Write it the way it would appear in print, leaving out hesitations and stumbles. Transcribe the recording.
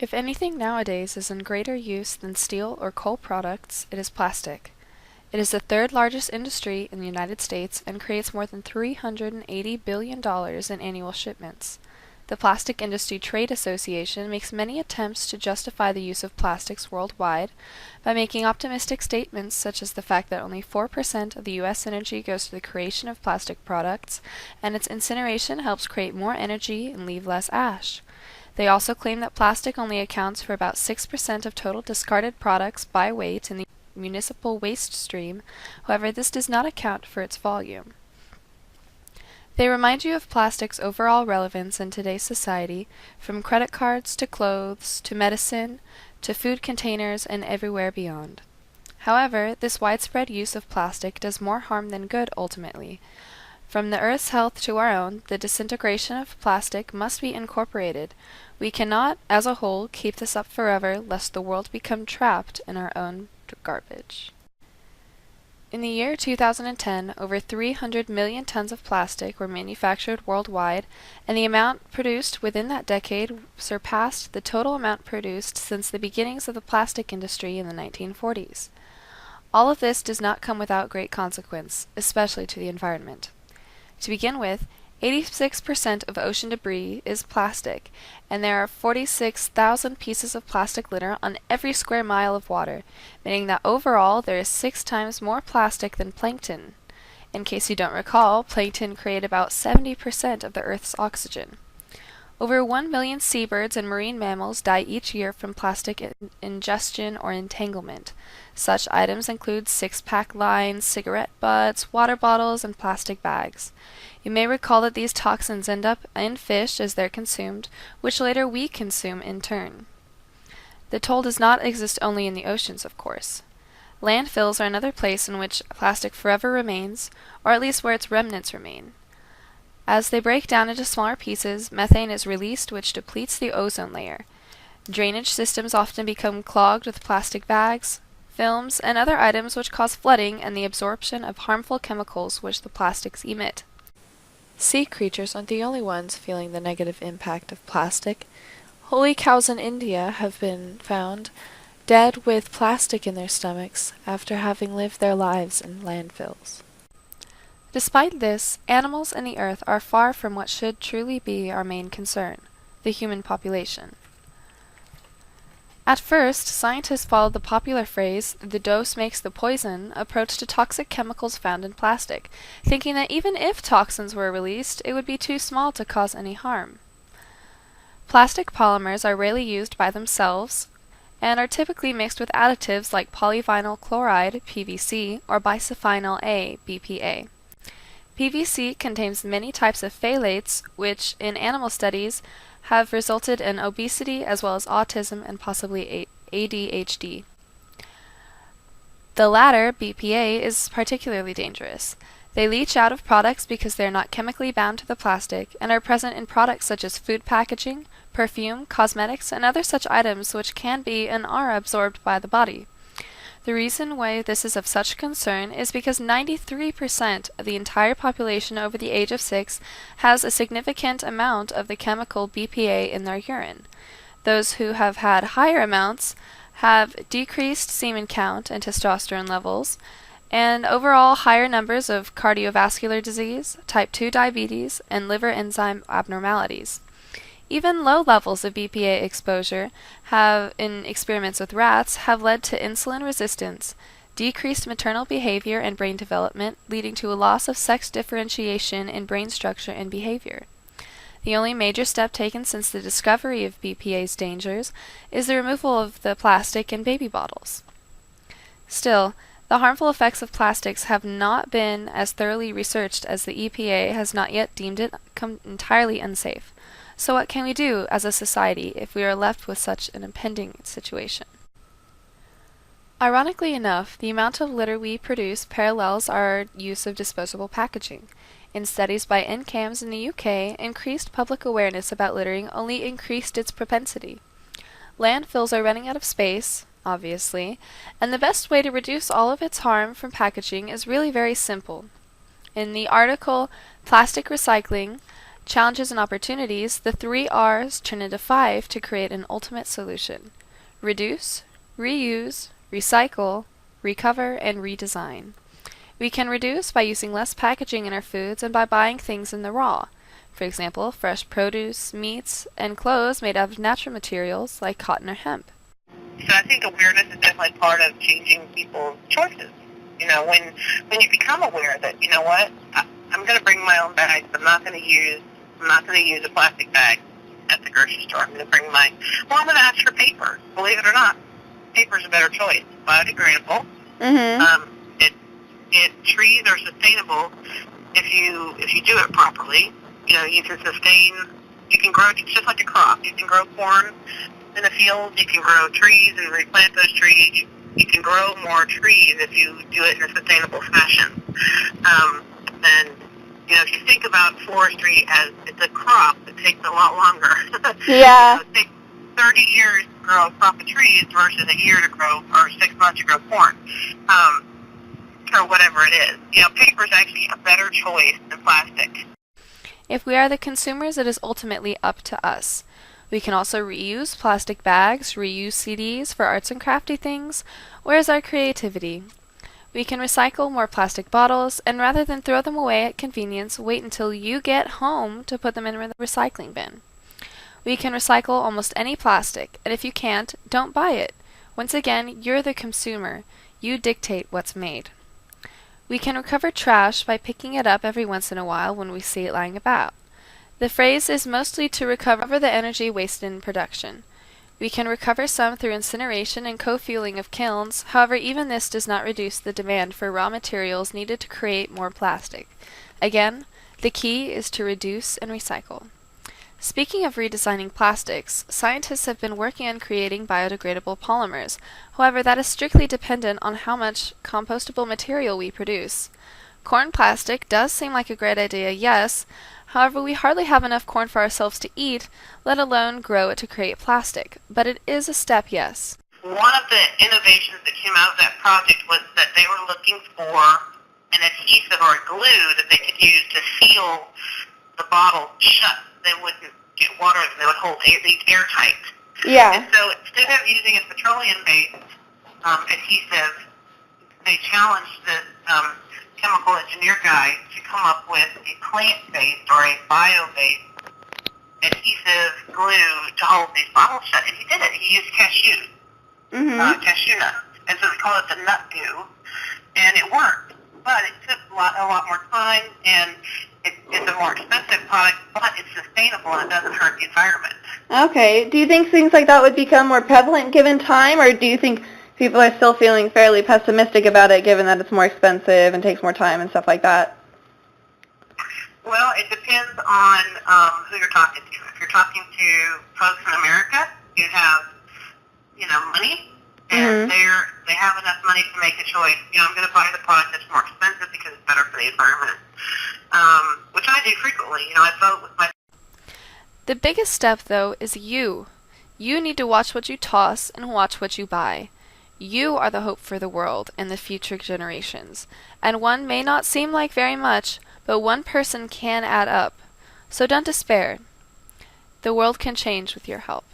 If anything nowadays is in greater use than steel or coal products, it is plastic. It is the third largest industry in the United States and creates more than $380 billion in annual shipments. The Plastic Industry Trade Association makes many attempts to justify the use of plastics worldwide by making optimistic statements such as the fact that only 4% of the U.S. energy goes to the creation of plastic products, and its incineration helps create more energy and leave less ash. They also claim that plastic only accounts for about 6% of total discarded products by weight in the municipal waste stream. However, this does not account for its volume. They remind you of plastic's overall relevance in today's society, from credit cards to clothes to medicine to food containers and everywhere beyond. However, this widespread use of plastic does more harm than good ultimately. From the Earth's health to our own, the disintegration of plastic must be incorporated. We cannot, as a whole, keep this up forever lest the world become trapped in our own garbage. In the year 2010, over 300 million tons of plastic were manufactured worldwide, and the amount produced within that decade surpassed the total amount produced since the beginnings of the plastic industry in the 1940s. All of this does not come without great consequence, especially to the environment. To begin with, 86% of ocean debris is plastic, and there are 46,000 pieces of plastic litter on every square mile of water, meaning that overall there is 6 times more plastic than plankton. In case you don't recall, plankton create about 70% of the Earth's oxygen. Over 1 million seabirds and marine mammals die each year from plastic ingestion or entanglement. Such items include six-pack lines, cigarette butts, water bottles, and plastic bags. You may recall that these toxins end up in fish as they're consumed, which later we consume in turn. The toll does not exist only in the oceans, of course. Landfills are another place in which plastic forever remains, or at least where its remnants remain. As they break down into smaller pieces, methane is released, which depletes the ozone layer. Drainage systems often become clogged with plastic bags, films, and other items which cause flooding and the absorption of harmful chemicals which the plastics emit. Sea creatures aren't the only ones feeling the negative impact of plastic. Holy cows in India have been found dead with plastic in their stomachs after having lived their lives in landfills. Despite this, animals in the earth are far from what should truly be our main concern, the human population. At first, scientists followed the popular phrase, "the dose makes the poison," approach to toxic chemicals found in plastic, thinking that even if toxins were released, it would be too small to cause any harm. Plastic polymers are rarely used by themselves, and are typically mixed with additives like polyvinyl chloride, PVC, or bisphenol A, BPA. PVC contains many types of phthalates, which, in animal studies, have resulted in obesity as well as autism and possibly ADHD. The latter, BPA, is particularly dangerous. They leach out of products because they are not chemically bound to the plastic and are present in products such as food packaging, perfume, cosmetics, and other such items which can be and are absorbed by the body. The reason why this is of such concern is because 93% of the entire population over the age of 6 has a significant amount of the chemical BPA in their urine. Those who have had higher amounts have decreased semen count and testosterone levels, and overall higher numbers of cardiovascular disease, type 2 diabetes, and liver enzyme abnormalities. Even low levels of BPA exposure in experiments with rats have led to insulin resistance, decreased maternal behavior and brain development, leading to a loss of sex differentiation in brain structure and behavior. The only major step taken since the discovery of BPA's dangers is the removal of the plastic in baby bottles. Still, the harmful effects of plastics have not been as thoroughly researched as the EPA has not yet deemed it entirely unsafe. So what can we do as a society if we are left with such an impending situation? Ironically enough, the amount of litter we produce parallels our use of disposable packaging. In studies by NCAMS in the UK, increased public awareness about littering only increased its propensity. Landfills are running out of space, obviously, and the best way to reduce all of its harm from packaging is really very simple. In the article Plastic Recycling, Challenges and opportunities, the three R's turn into five to create an ultimate solution. Reduce, reuse, recycle, recover, and redesign. We can reduce by using less packaging in our foods and by buying things in the raw. For example, fresh produce, meats, and clothes made out of natural materials like cotton or hemp. So I think awareness is definitely part of changing people's choices. When you become aware that, you know what, I'm going to bring my own bags. I'm not going to use a plastic bag at the grocery store. I'm going to I'm going to ask for paper. Believe it or not, paper is a better choice. Biodegradable. Mm-hmm. Trees are sustainable if you do it properly. You can grow just like a crop. You can grow corn in the field. You can grow trees and replant those trees. You can grow more trees if you do it in a sustainable fashion. And if you think about forestry as it's a crop, it takes a lot longer. Yeah. It takes 30 years to grow a crop of trees versus a year to grow, or 6 months to grow corn. Or whatever it is. Paper is actually a better choice than plastic. If we are the consumers, it is ultimately up to us. We can also reuse plastic bags, reuse CDs for arts and crafty things. Where's our creativity? We can recycle more plastic bottles, and rather than throw them away at convenience, wait until you get home to put them in the recycling bin. We can recycle almost any plastic, and if you can't, don't buy it. Once again, you're the consumer. You dictate what's made. We can recover trash by picking it up every once in a while when we see it lying about. The phrase is mostly to recover the energy wasted in production. We can recover some through incineration and co-fueling of kilns. However, even this does not reduce the demand for raw materials needed to create more plastic. Again, the key is to reduce and recycle. Speaking of redesigning plastics, scientists have been working on creating biodegradable polymers. However, that is strictly dependent on how much compostable material we produce. Corn plastic does seem like a great idea, yes. However, we hardly have enough corn for ourselves to eat, let alone grow it to create plastic. But it is a step, yes. One of the innovations that came out of that project was that they were looking for an adhesive or a glue that they could use to seal the bottle shut. They wouldn't get water, they would hold these airtight. Yeah. And so instead of using a petroleum-based adhesive, they challenged the chemical engineer guy to come up with a plant-based or a bio-based adhesive glue to hold these bottles shut. And he did it. He used cashew nuts. And so they call it the nut goo. And it worked. But it took a lot more time, and it's a more expensive product, but it's sustainable and it doesn't hurt the environment. Okay. Do you think things like that would become more prevalent given time, or do you think people are still feeling fairly pessimistic about it given that it's more expensive and takes more time and stuff like that? Well, it depends on who you're talking to. If you're talking to folks in America who have, money, and they have enough money to make a choice. I'm going to buy the product that's more expensive because it's better for the environment, which I do frequently. I vote with my... The biggest step, though, is you. You need to watch what you toss and watch what you buy. You are the hope for the world and the future generations. And one may not seem like very much, but one person can add up. So don't despair. The world can change with your help.